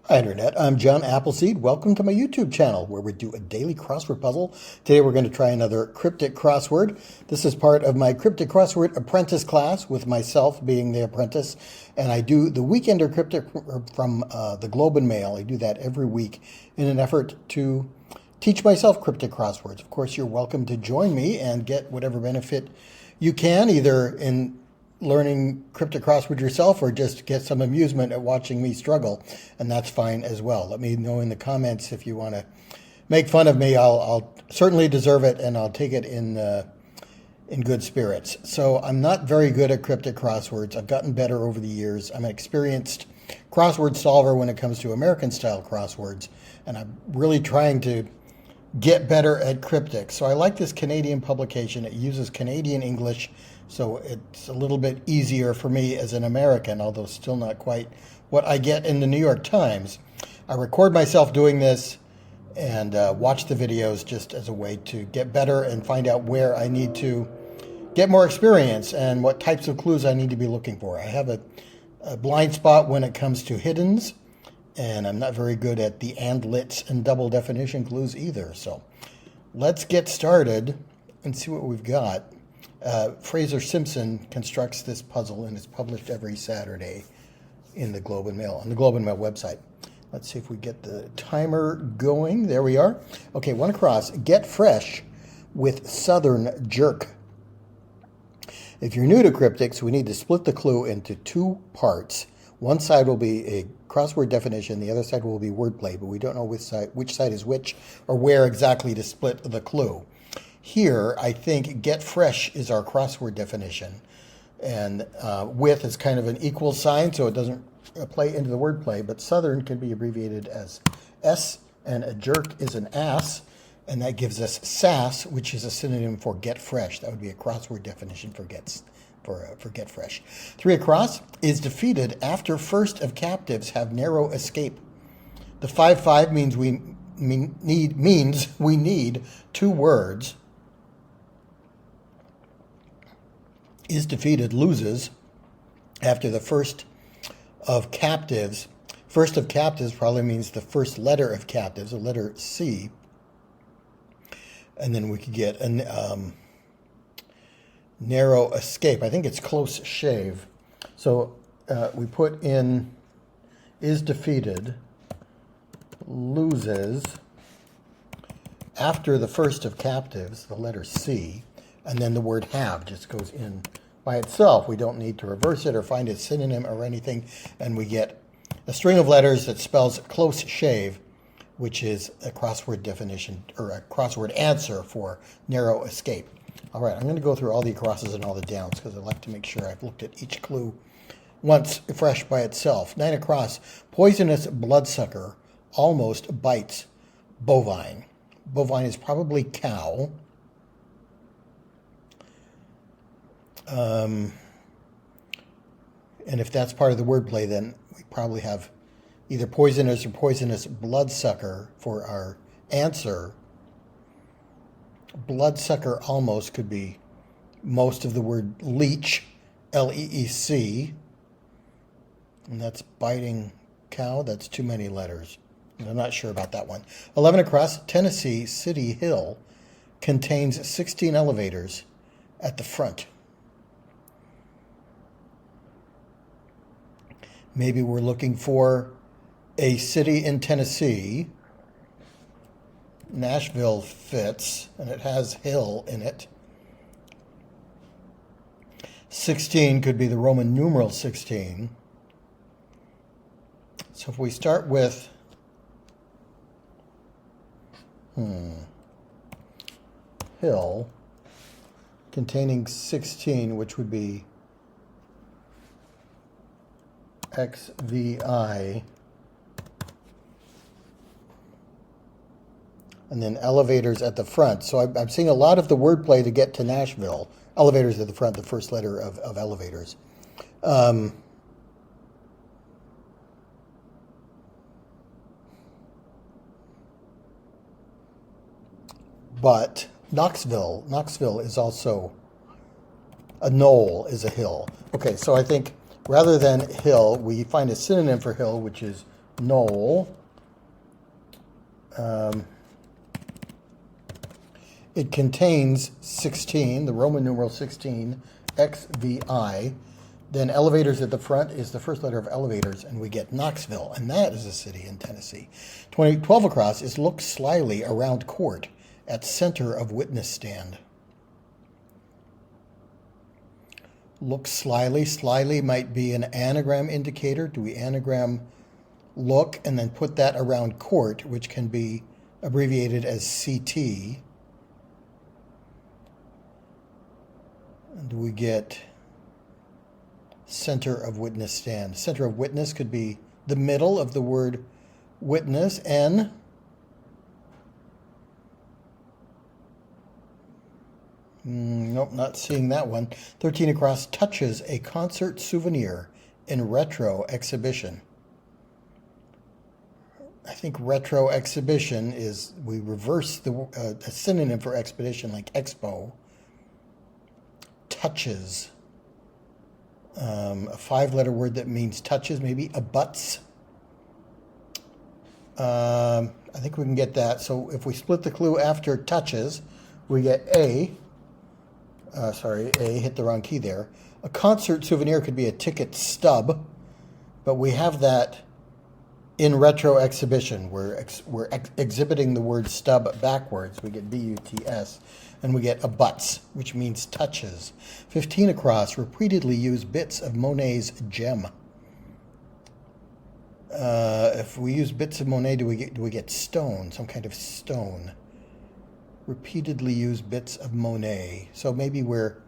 Hi Internet, I'm John Appleseed. Welcome to my YouTube channel where we do a daily crossword puzzle. Today we're going to try another cryptic crossword. This is part of my cryptic crossword apprentice class with myself being the apprentice. And I do the Weekender Cryptic from the Globe and Mail. I do that every week in an effort to teach myself cryptic crosswords. Of course, you're welcome to join me and get whatever benefit you can, either in learning cryptic crossword yourself or just get some amusement at watching me struggle, and that's fine as well. Let me know in the comments if you want to make fun of me. I'll certainly deserve it, and I'll take it in good spirits. So I'm not very good at cryptic crosswords. I've gotten better over the years. I'm an experienced crossword solver when it comes to American style crosswords, and I'm really trying to get better at cryptic. So I like this Canadian publication. It uses Canadian English, so it's a little bit easier for me as an American, although still not quite what I get in the New York Times. I record myself doing this and watch the videos just as a way to get better and find out where I need to get more experience and what types of clues I need to be looking for. I have a blind spot when it comes to hiddens, and I'm not very good at the andlets and double definition clues either. So let's get started and see what we've got. Fraser Simpson constructs this puzzle, and it's published every Saturday in the Globe and Mail, on the Globe and Mail website. Let's see if we get the timer going. There we are. Okay, one across. Get fresh with Southern jerk. If you're new to cryptics, we need to split the clue into two parts. One side will be a crossword definition, the other side will be wordplay, but we don't know which side is which or where exactly to split the clue. Here, I think get fresh is our crossword definition, and with is kind of an equal sign, so it doesn't play into the wordplay, but Southern can be abbreviated as S, and a jerk is an ass, and that gives us sass, which is a synonym for get fresh. That would be a crossword definition for get fresh. Three across is defeated after first of captives have narrow escape. The 5-5 means we need two words. Is defeated loses after the first of captives. First of captives probably means the first letter of captives, a letter C. And then we could get a narrow escape. I think it's close shave. So we put in is defeated loses after the first of captives, the letter C, and then the word have just goes in by itself. We don't need to reverse it or find a synonym or anything, and we get a string of letters that spells close shave, which is a crossword definition or a crossword answer for narrow escape. All right, I'm going to go through all the crosses and all the downs because I like to make sure I've looked at each clue once fresh by itself. 9 across, poisonous bloodsucker almost bites bovine. Bovine is probably cow. And if that's part of the wordplay, then we probably have either poisonous or poisonous bloodsucker for our answer. Bloodsucker almost could be most of the word leech, L-E-E-C, and that's biting cow. That's too many letters. I'm not sure about that one. 11 across, Tennessee City Hill contains 16 elevators at the front. Maybe we're looking for a city in Tennessee. Nashville fits, and it has hill in it. 16 could be the Roman numeral 16. So if we start with hill containing 16, which would be XVI, and then elevators at the front. So I'm seeing a lot of the wordplay to get to Nashville. Elevators at the front, the first letter of elevators. But Knoxville is also a knoll, is a hill. Okay, so I think rather than hill, we find a synonym for hill, which is Knoll. It contains 16, the Roman numeral 16, XVI. Then elevators at the front is the first letter of elevators, and we get Knoxville, and that is a city in Tennessee. 12 across is look slyly around court at center of witness stand. Look slyly. Slyly might be an anagram indicator. Do we anagram look and then put that around court, which can be abbreviated as CT? And do we get center of witness stand? Center of witness could be the middle of the word witness, N. Nope, not seeing that one. 13 across touches a concert souvenir in retro exhibition. I think retro exhibition is, we reverse a synonym for expedition like expo. Touches. A 5-letter word that means touches, maybe abuts. I think we can get that. So if we split the clue after touches, we get A. A, hit the wrong key there. A concert souvenir could be a ticket stub, but we have that in retro exhibition. We're exhibiting the word stub backwards. We get B-U-T-S, and we get abuts, which means touches. 15 across, repeatedly use bits of Monet's gem. If we use bits of Monet, do we get stone, some kind of stone? Repeatedly use bits of Monet. So maybe we're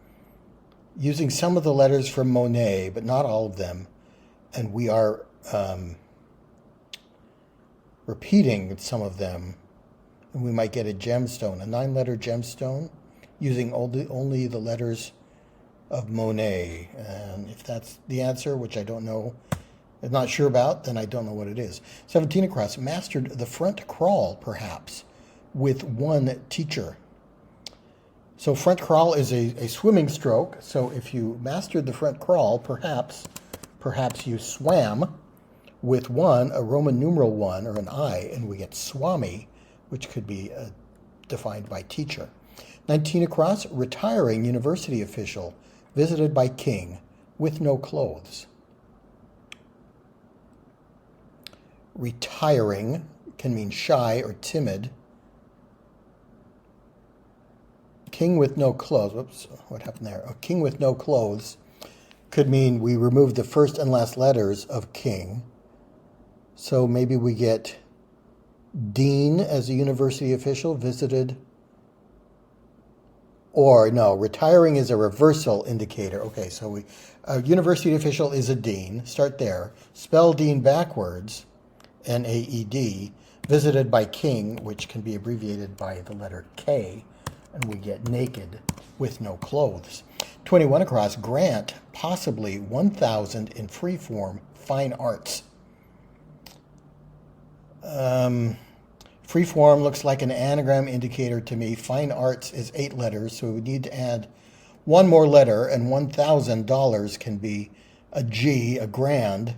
using some of the letters from Monet, but not all of them. And we are repeating some of them. And we might get a gemstone, a 9-letter gemstone, using only the letters of Monet. And if that's the answer, which I don't know, I'm not sure about, then I don't know what it is. 17 across, mastered the front crawl, perhaps, with one teacher. So front crawl is a swimming stroke. So if you mastered the front crawl, perhaps you swam with one, a Roman numeral 1 or an I, and we get swami, which could be defined by teacher. 19 across, retiring university official, visited by king, with no clothes. Retiring can mean shy or timid. King with no clothes. Whoops, what happened there? A king with no clothes could mean we remove the first and last letters of king. So maybe we get dean as a university official, visited. Or no, retiring is a reversal indicator. Okay, so a university official is a dean. Start there. Spell dean backwards, N-A-E-D, visited by king, which can be abbreviated by the letter K. And we get naked with no clothes. 21 across, grant possibly 1,000 in free form fine arts. Free form looks like an anagram indicator to me. Fine arts is 8 letters, so we need to add one more letter, and $1,000 can be a G, a grand.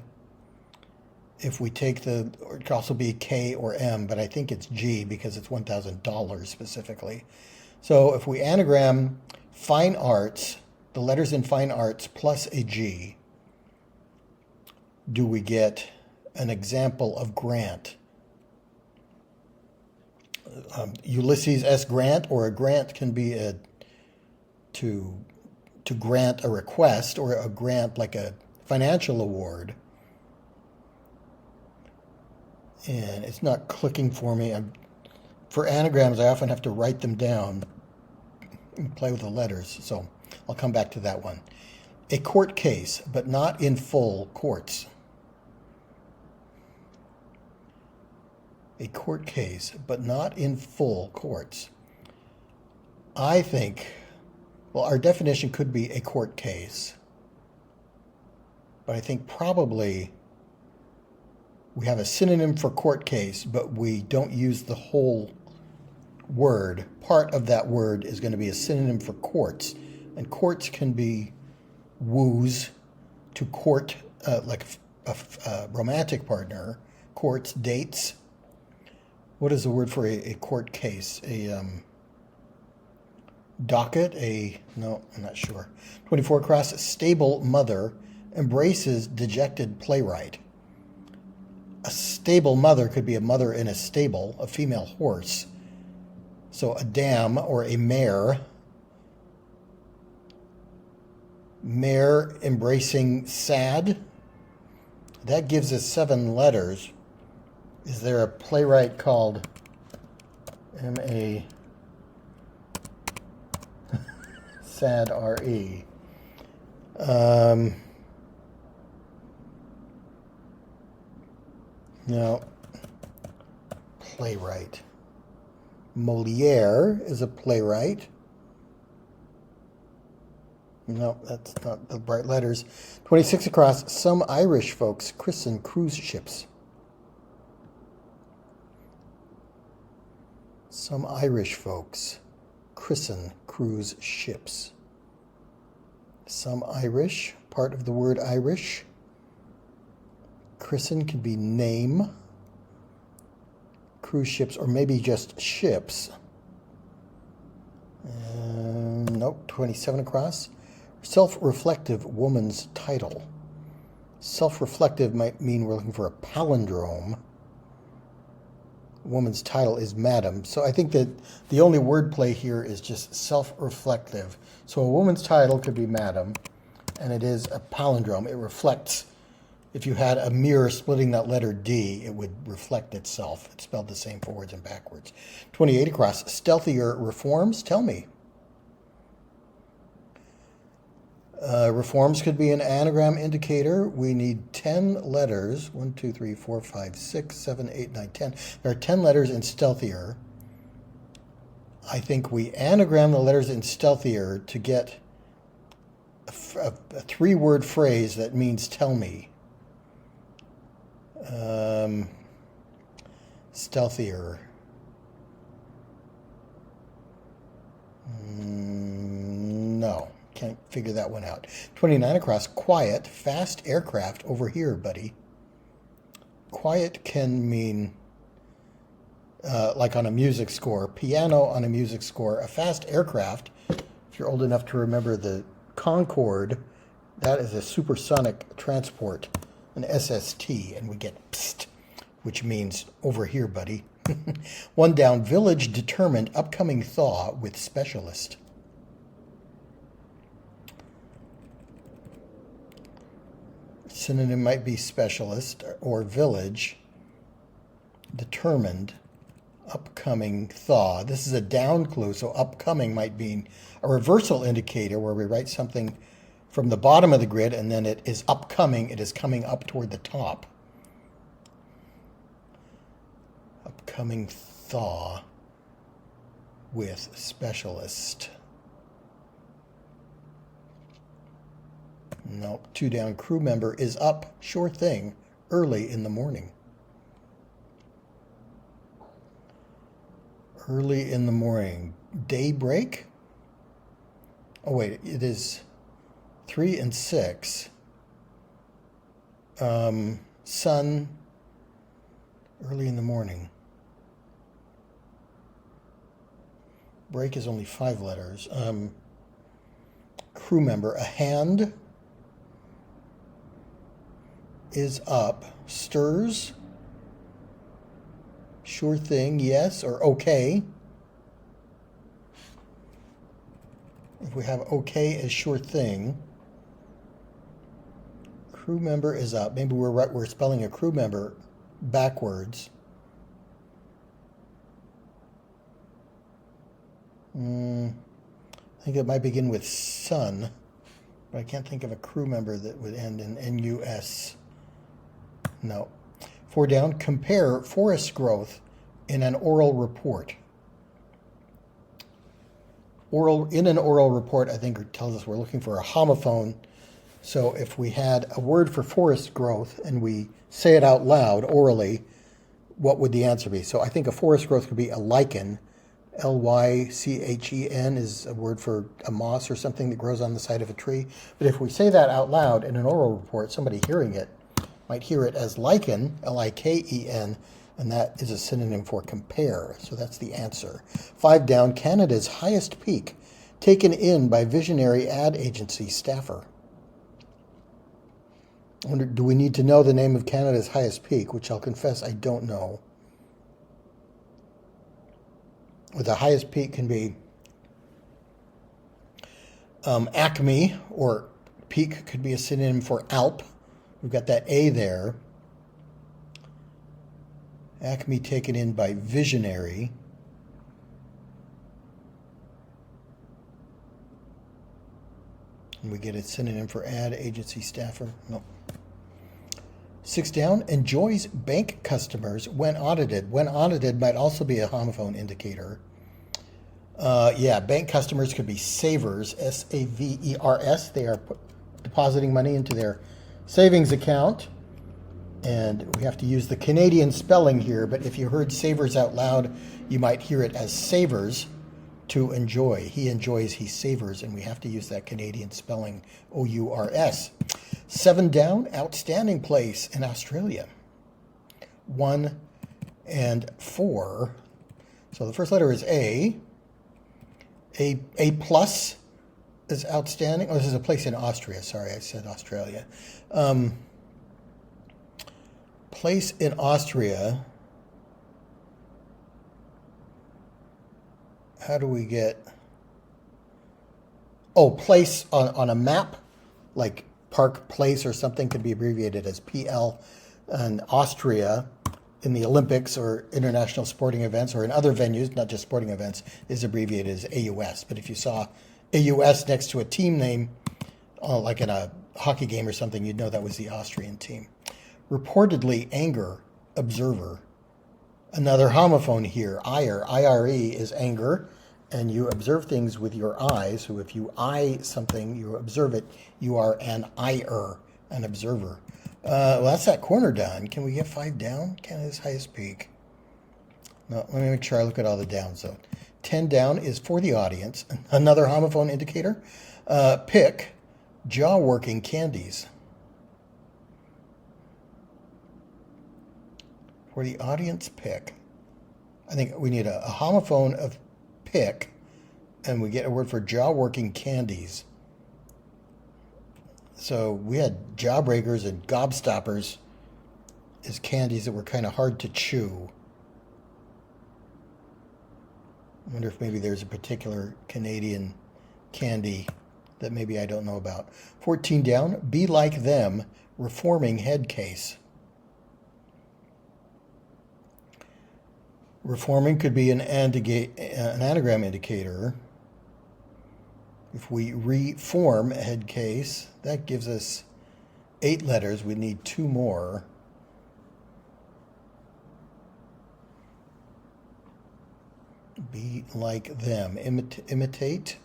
If we take it could also be K or M, but I think it's G because it's $1,000 specifically. So if we anagram fine arts, the letters in fine arts plus a G, do we get an example of grant? Ulysses S. Grant, or a grant can be to grant a request, or a grant like a financial award. And it's not clicking for me. For anagrams, I often have to write them down and play with the letters, so I'll come back to that one. A court case, but not in full courts. A court case, but not in full courts. I think, well, our definition could be a court case, but I think probably we have a synonym for court case, but we don't use the whole word. Part of that word is going to be a synonym for courts, and courts can be woos to court, like a romantic partner. courts, dates. What is the word for a court case? A docket? No, I'm not sure. 24 across, stable mother embraces dejected playwright. A stable mother could be a mother in a stable, a female horse. So a dam or a mare. Mare embracing sad. That gives us 7 letters. Is there a playwright called M.A. Sad R.E.? No. Playwright. Moliere is a playwright. No, that's not the right letters. 26 across, some Irish folks christen cruise ships. Some Irish folks christen cruise ships. Some Irish, part of the word Irish. Christen could be name. Cruise ships, or maybe just ships. Nope, 27 across. Self-reflective woman's title. Self-reflective might mean we're looking for a palindrome. Woman's title is madam. So I think that the only wordplay here is just self-reflective. So a woman's title could be madam, and it is a palindrome. It reflects. If you had a mirror splitting that letter D, it would reflect itself. It's spelled the same forwards and backwards. 28 across. Stealthier reforms. Tell me. Reforms could be an anagram indicator. We need 10 letters. 1, 2, 3, 4, 5, 6, 7, 8, 9, 10. There are 10 letters in stealthier. I think we anagram the letters in stealthier to get a 3-word phrase that means tell me. Stealthier. No. Can't figure that one out. 29 across. Quiet. Fast aircraft over here, buddy. Quiet can mean like on a music score. Piano on a music score. A fast aircraft, if you're old enough to remember the Concorde, that is a supersonic transport, an SST, and we get psst, which means over here, buddy. 1 down. Village determined upcoming thaw with specialist. Synonym might be specialist or village. Determined. Upcoming thaw. This is a down clue, so upcoming might mean a reversal indicator where we write something from the bottom of the grid and then it is upcoming. It is coming up toward the top. Upcoming thaw with specialist. Nope. 2 down. Crew member is up, sure thing, early in the morning. Early in the morning. Daybreak? Oh, wait. It is 3 and 6. Sun. Early in the morning. Break is only 5 letters. Crew member. A hand is up. Stirs. Sure thing, yes, or okay. If we have okay as sure thing. Crew member is up. Maybe we're spelling a crew member backwards. I think it might begin with sun, but I can't think of a crew member that would end in N-U-S. No. 4 down. Compare forest growth in an oral report. In an oral report, I think it tells us we're looking for a homophone. So if we had a word for forest growth and we say it out loud orally, what would the answer be? So I think a forest growth could be a lichen. L-Y-C-H-E-N is a word for a moss or something that grows on the side of a tree. But if we say that out loud in an oral report, somebody hearing it Might hear it as lichen, L-I-K-E-N, and that is a synonym for compare. So that's the answer. 5 down, Canada's highest peak, taken in by visionary ad agency staffer. I wonder, do we need to know the name of Canada's highest peak, which I'll confess I don't know. The highest peak can be Acme, or peak could be a synonym for Alp. We've got that A there. Acme taken in by visionary. And we get a synonym for ad agency staffer. No. 6 down, enjoys bank customers when audited. When audited might also be a homophone indicator. Yeah, bank customers could be savers, S-A-V-E-R-S. They are depositing money into their savings account. And we have to use the Canadian spelling here, but if you heard savers out loud, you might hear it as savers, to enjoy. He enjoys, he savors, and we have to use that Canadian spelling, O-U-R-S. 7 down, outstanding place in Australia. 1 and 4. So the first letter is A. A plus is outstanding. Oh, this is a place in Austria. Sorry, I said Australia. Place in Austria. How do we get... Oh, place on a map, like Park Place or something, could be abbreviated as PL. And Austria in the Olympics or international sporting events or in other venues, not just sporting events, is abbreviated as AUS. But if you saw AUS next to a team name, like in a hockey game or something, you'd know that was the Austrian team. Reportedly anger, observer. Another homophone here, ire. I-R-E is anger, and you observe things with your eyes. So if you eye something, you observe it, you are an ire, an observer. Well, that's that corner done. Can we get 5 down? Canada's highest peak. No, let me make sure I look at all the downs, though. 10 down is for the audience. Another homophone indicator. Pick, jaw-working candies. For the audience, pick. I think we need a homophone of pick, and we get a word for jaw-working candies. So we had jawbreakers and gobstoppers as candies that were kind of hard to chew. I wonder if maybe there's a particular Canadian candy that maybe I don't know about. 14 down, be like them, reforming head case. Reforming could be an anagram indicator. If we reform a head case, that gives us 8 letters. We need 2 more. Be like them. Imitate.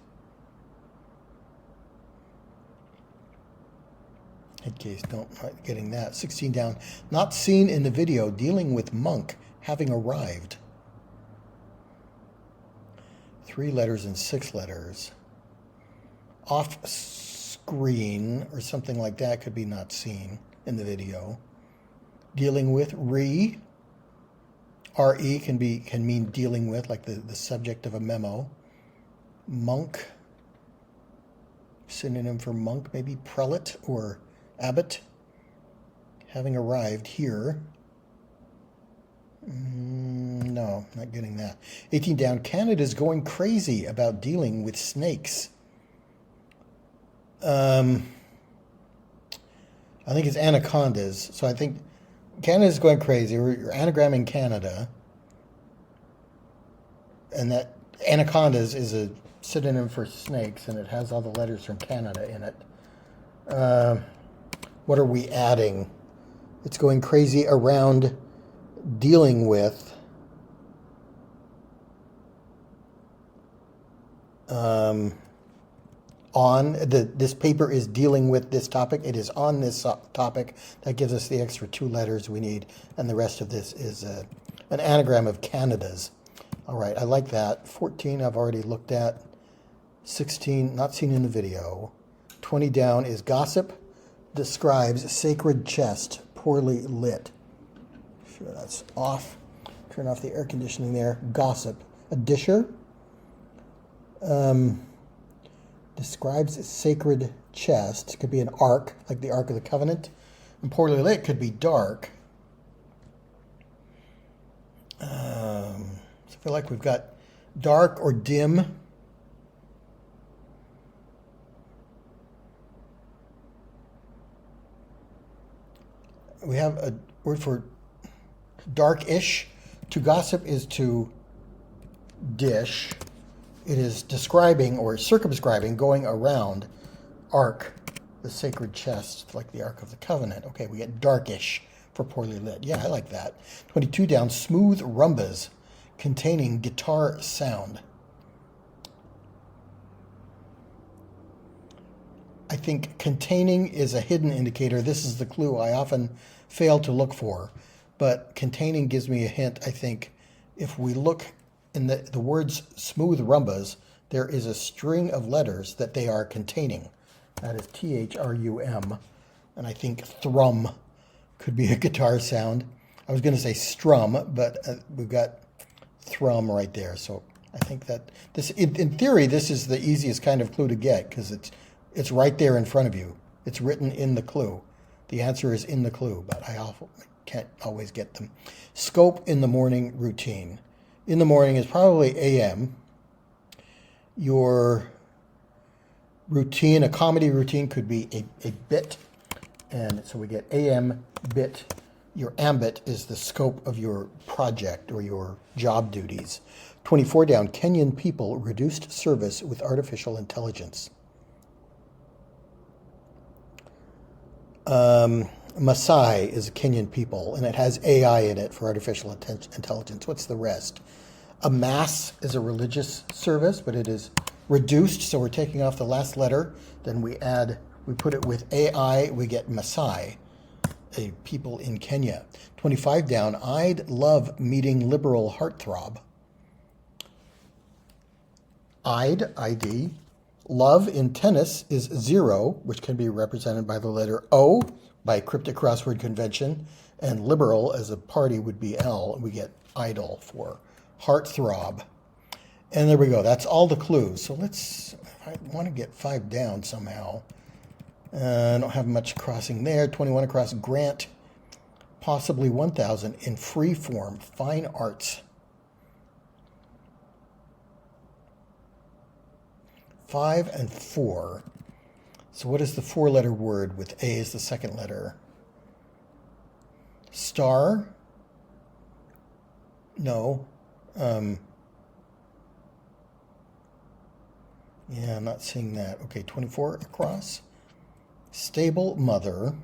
Head case, not getting that. 16 down. Not seen in the video, dealing with monk, having arrived. 3 letters and 6 letters. Off screen or something like that could be not seen in the video. Dealing with re. R-E can mean dealing with, like the subject of a memo. Monk. Synonym for monk, maybe prelate or abbot. Having arrived here. No, not getting that. 18 down, Canada's going crazy about dealing with snakes. I think it's anacondas. So I think Canada's going crazy. You're anagramming Canada. And that anacondas is a synonym for snakes, and it has all the letters from Canada in it. What are we adding? It's going crazy around dealing with this paper is dealing with this topic. It is on this topic. That gives us the extra 2 letters we need, and the rest of this is an anagram of Canada's. All right, I like that. 14 I've already looked at. 16 not seen in the video. 20 down is gossip, describes sacred chest, poorly lit. Sure, that's off. Turn off the air conditioning there. Gossip. A disher. Describes a sacred chest. Could be an ark, like the Ark of the Covenant. And poorly lit could be dark. So I feel like we've got dark or dim. We have a word for darkish. To gossip is to dish. It is describing or circumscribing, going around. Ark, the sacred chest, like the Ark of the Covenant. Okay, we get darkish for poorly lit. Yeah, I like that. 22 down, smooth rumbas containing guitar sound. I think containing is a hidden indicator. This is the clue I often fail to look for. But containing gives me a hint. I think if we look in the words smooth rumbas, there is a string of letters that they are containing. That is T-H-R-U-M. And I think thrum could be a guitar sound. I was going to say strum, but we've got thrum right there. So I think that this, in theory, this is the easiest kind of clue to get because it's right there in front of you. It's written in the clue. The answer is in the clue, but I can't always get them. Scope in the morning routine. In the morning is probably AM. Your routine, a comedy routine, could be a bit. And so we get AM bit. Your ambit is the scope of your project or your job duties. 24 down, Kenyan people reduced service with artificial intelligence. Maasai is a Kenyan people, and it has AI in it for artificial intelligence. What's the rest? A mass is a religious service, but it is reduced, so we're taking off the last letter. Then we put it with AI, we get Maasai, a people in Kenya. 25 down, I'd love meeting liberal heartthrob. ID. Love in tennis is 0, which can be represented by the letter O by Cryptic Crossword convention, and liberal as a party would be L, and we get idol for heartthrob. And there we go. That's all the clues. So I want to get 5 down somehow. I don't have much crossing there. 21 across, grant, possibly 1,000 in free form, fine arts. 5 and 4. So what is the 4-letter word with A as the second letter? Star? No. Yeah, I'm not seeing that. Okay, 24 across. Stable mother.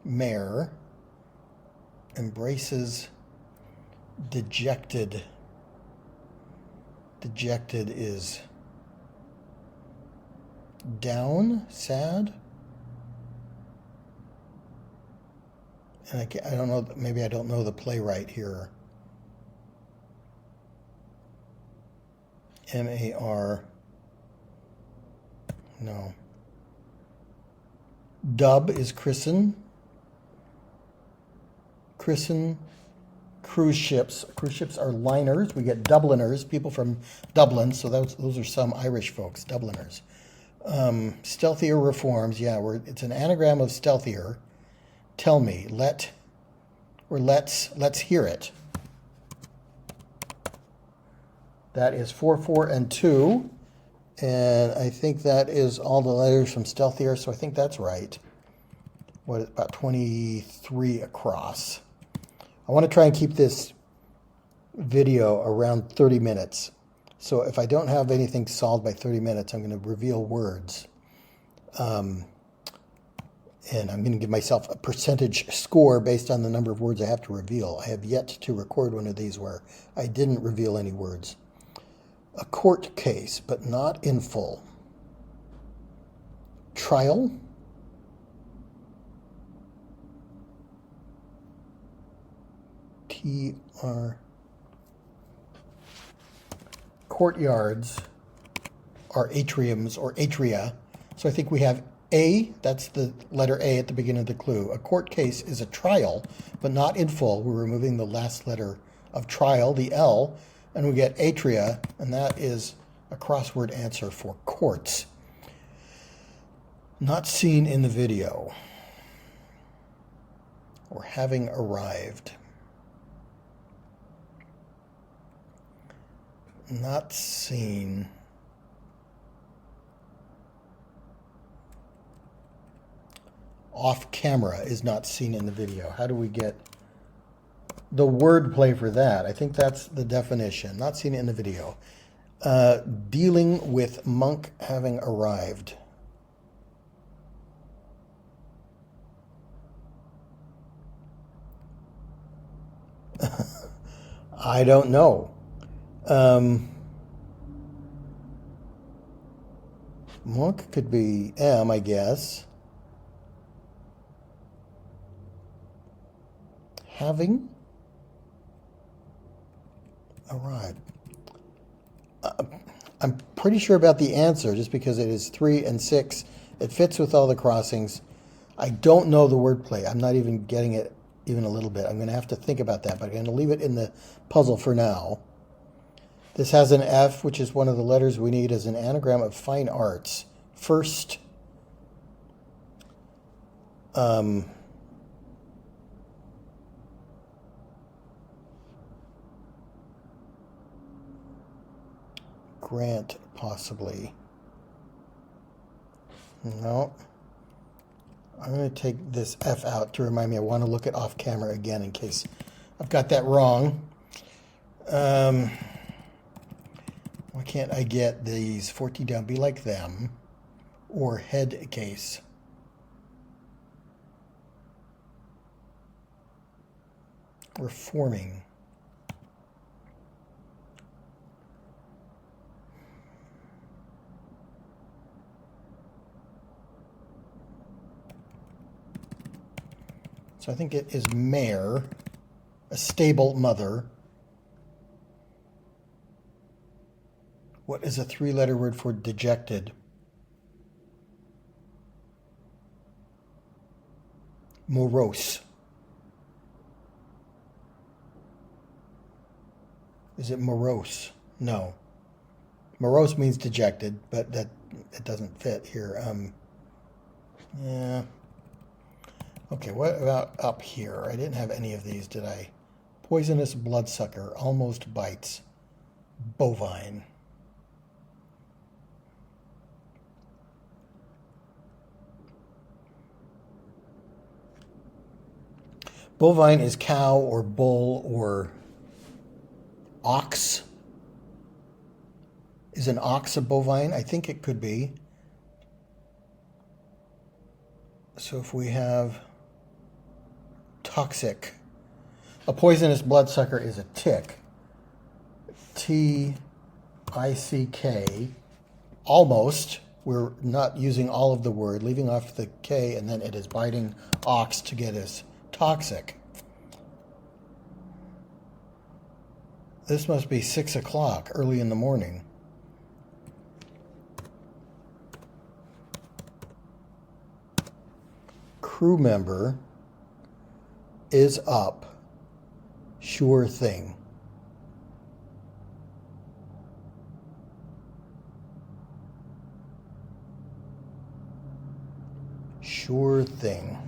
Mare. Embraces dejected. Dejected is down, sad. And I don't know, maybe I don't know the playwright here. M-A-R. No. Dub is christen. Christen. Cruise ships. Cruise ships are liners. We get Dubliners, people from Dublin. So those are some Irish folks, Dubliners. Stealthier reforms. Yeah, it's an anagram of stealthier. Tell me, let's hear it. That is 4, 4, and 2. And I think that is all the letters from stealthier, so I think that's right. What, about 23 across. I want to try and keep this video around 30 minutes. So if I don't have anything solved by 30 minutes, I'm going to reveal words. And I'm going to give myself a percentage score based on the number of words I have to reveal. I have yet to record one of these where I didn't reveal any words. A court case, but not in full. Trial. T-R. Courtyards are atriums or atria. So I think we have A, that's the letter A at the beginning of the clue. A court case is a trial, but not in full. We're removing the last letter of trial, the L, and we get atria, and that is a crossword answer for courts. Not seen in the video, or having arrived. Not seen. Off camera is not seen in the video. How do we get the word play for that? I think that's the definition. Not seen in the video. Dealing with monk having arrived. I don't know. Monk could be M, I guess. Having arrived. I'm pretty sure about the answer just because it is 3 and 6. It fits with all the crossings. I don't know the wordplay. I'm not even getting it even a little bit. I'm going to have to think about that, but I'm going to leave it in the puzzle for now. This has an F, which is one of the letters we need as an anagram of fine arts. First, grant, possibly. No. I'm going to take this F out to remind me I want to look at off camera again in case I've got that wrong. Why can't I get these 14 down? Be like them. Or head case. Reforming. So I think it is mare, a stable mother. What is a 3-letter word for dejected? Morose. Is it morose? No. Morose means dejected, but that it doesn't fit here. Yeah. Okay, what about up here? I didn't have any of these, did I? Poisonous bloodsucker, almost bites. Bovine. Bovine is cow or bull or ox. Is an ox a bovine? I think it could be. So if we have toxic, a poisonous bloodsucker is a tick. T-I-C-K. Almost. We're not using all of the word, leaving off the K, and then it is biting ox to get us toxic. This must be 6 o'clock, early in the morning. Crew member is up. Sure thing. Sure thing.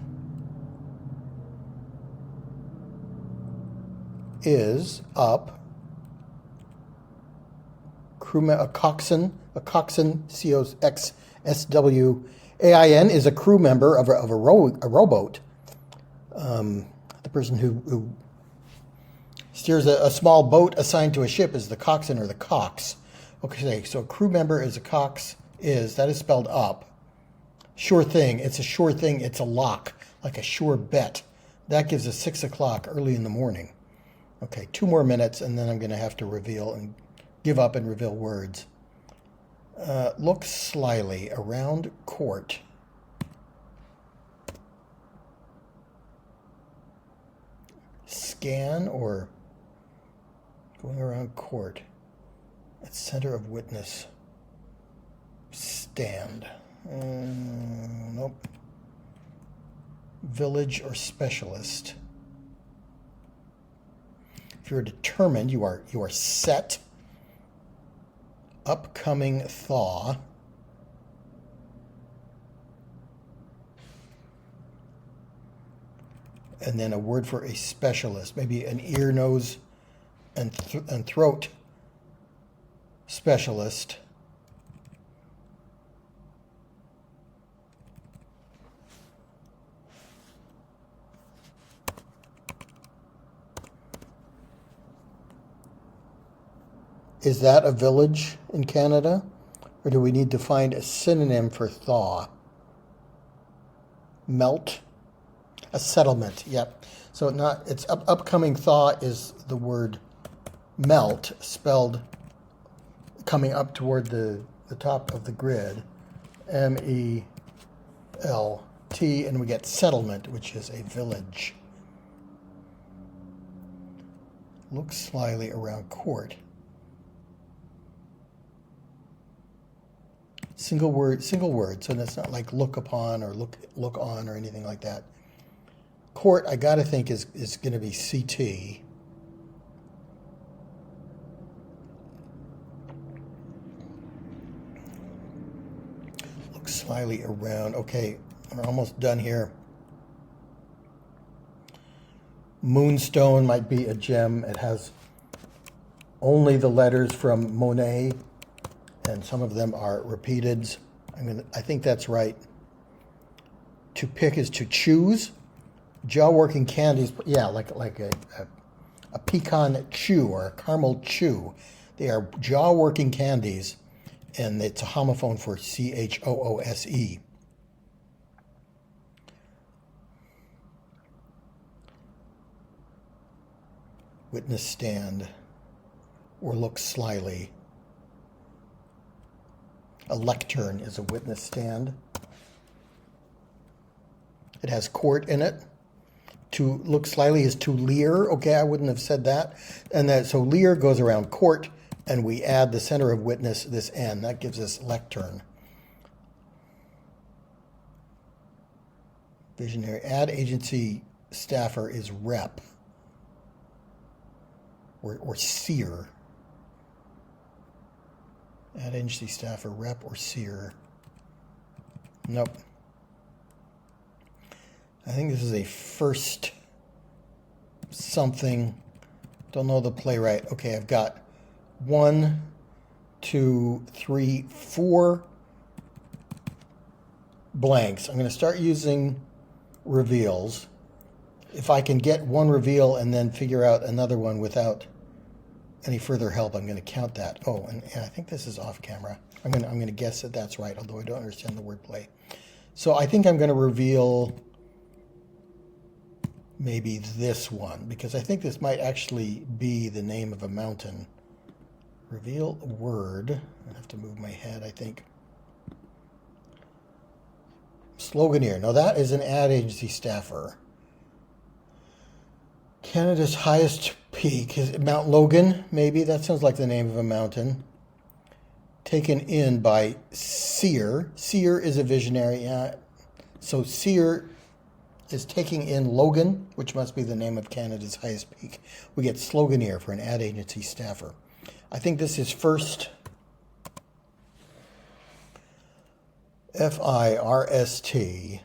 Is up. Crewman, a coxswain, C-O-X-S-W-A-I-N, is a crew member of a rowboat. The person who steers a small boat assigned to a ship is the coxswain or the cox. Okay, so a crew member is a cox, that is spelled up. Sure thing, it's a sure thing, it's a lock, like a sure bet. That gives us 6 o'clock early in the morning. Okay, 2 more minutes, and then I'm going to have to reveal and give up and reveal words. Look slyly around court. Scan or going around court. At center of witness. Stand. Nope. Village or specialist. If you're determined, you are set. Upcoming thaw. And then a word for a specialist, maybe an ear, nose, and throat specialist. Is that a village in Canada? Or do we need to find a synonym for thaw? Melt. A settlement, yep. So upcoming thaw is the word melt, spelled coming up toward the top of the grid. M-E-L-T, and we get settlement, which is a village. Look slyly around court. Single word, so that's not like look upon or look on or anything like that. Court, I gotta think is going to be CT. Look slyly around. Okay, we're almost done here. Moonstone might be a gem. It has only the letters from Monet, and some of them are repeated. I think that's right. To pick is to choose. Jaw-working candies, yeah, like a pecan chew or a caramel chew. They are jaw-working candies, and it's a homophone for C-H-O-O-S-E. Witness stand, or look slyly. A lectern is a witness stand. It has court in it. To look slyly is to leer. Okay, I wouldn't have said that. And so leer goes around court, and we add the center of witness, this N. That gives us lectern. Visionary. Ad agency staffer is rep. Or seer. Ad agency staffer, rep, or seer. Nope. I think this is a first something. Don't know the playwright. Okay, I've got 1, 2, 3, 4 blanks. I'm going to start using reveals. If I can get one reveal and then figure out another one without any further help, I'm going to count that. Oh, and I think this is off camera. I'm going to guess that that's right, although I don't understand the wordplay. So I think I'm going to reveal maybe this one, because I think this might actually be the name of a mountain. Reveal a word. I have to move my head, I think. Sloganeer. Now that is an ad agency staffer. Canada's highest peak is Mount Logan, maybe. That sounds like the name of a mountain. Taken in by seer. Seer is a visionary. So seer is taking in Logan, which must be the name of Canada's highest peak. We get sloganeer for an ad agency staffer. I think this is first. F-I-R-S-T.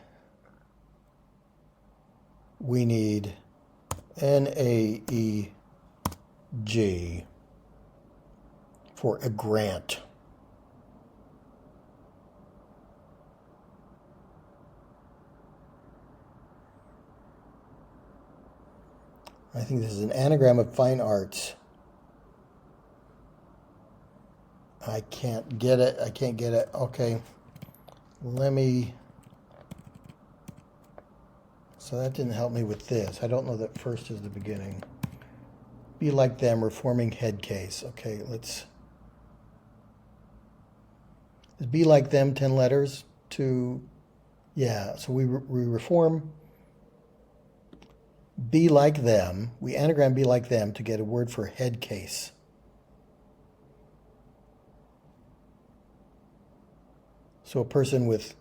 We need N-A-E-G for a grant. I think this is an anagram of fine arts. I can't get it. Okay. So that didn't help me with this. I don't know that first is the beginning. Be like them, reforming head case. Okay, be like them, 10 letters to, yeah, so we reform be like them. We anagram be like them to get a word for head case. So a person with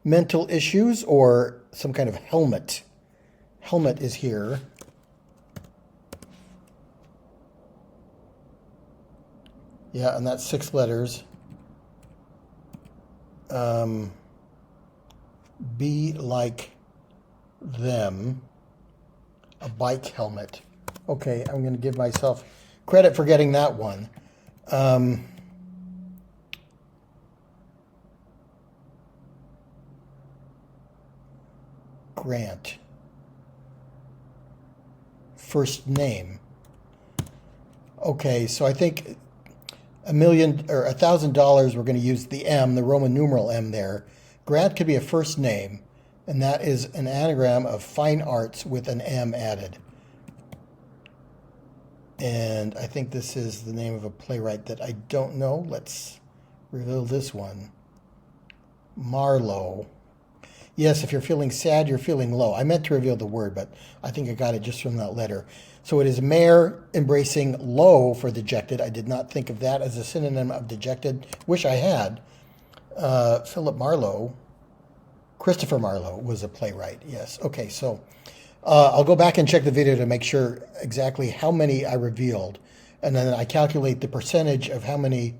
mental issues or some kind of helmet. Helmet is here. Yeah, and that's 6 letters. Be like them. A bike helmet. Okay, I'm going to give myself credit for getting that one. Grant. First name. Okay, so I think $1,000, we're going to use the M, the Roman numeral M there. Grant could be a first name, and that is an anagram of fine arts with an M added. And I think this is the name of a playwright that I don't know. Let's reveal this one. Marlowe. Yes, if you're feeling sad, you're feeling low. I meant to reveal the word, but I think I got it just from that letter. So it is mare embracing low for dejected. I did not think of that as a synonym of dejected. Wish I had. Philip Marlowe, Christopher Marlowe was a playwright. Yes. Okay, so I'll go back and check the video to make sure exactly how many I revealed. And then I calculate the percentage of how many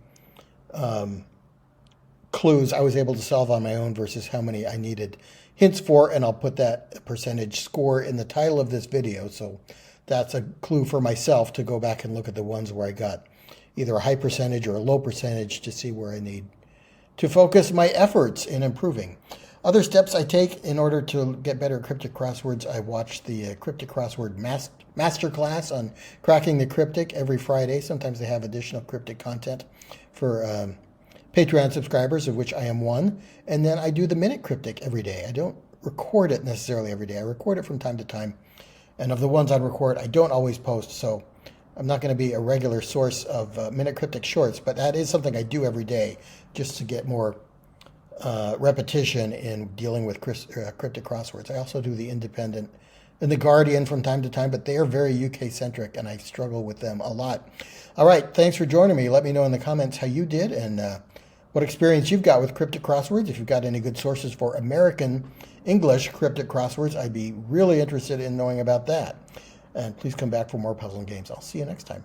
clues I was able to solve on my own versus how many I needed hints for, and I'll put that percentage score in the title of this video. So that's a clue for myself to go back and look at the ones where I got either a high percentage or a low percentage to see where I need to focus my efforts in improving. Other steps I take in order to get better at cryptic crosswords, I watch the Cryptic Crossword Masterclass on cracking the cryptic every Friday. Sometimes they have additional cryptic content for Patreon subscribers, of which I am one. And then I do the Minute Cryptic every day. I don't record it necessarily every day. I record it from time to time. And of the ones I record, I don't always post. So I'm not going to be a regular source of Minute Cryptic shorts, but that is something I do every day just to get more repetition in dealing with cryptic crosswords. I also do the Independent and the Guardian from time to time, but they are very UK-centric, and I struggle with them a lot. All right, thanks for joining me. Let me know in the comments how you did and what experience you've got with cryptic crosswords. If you've got any good sources for American English cryptic crosswords, I'd be really interested in knowing about that. And please come back for more puzzle and games. I'll see you next time.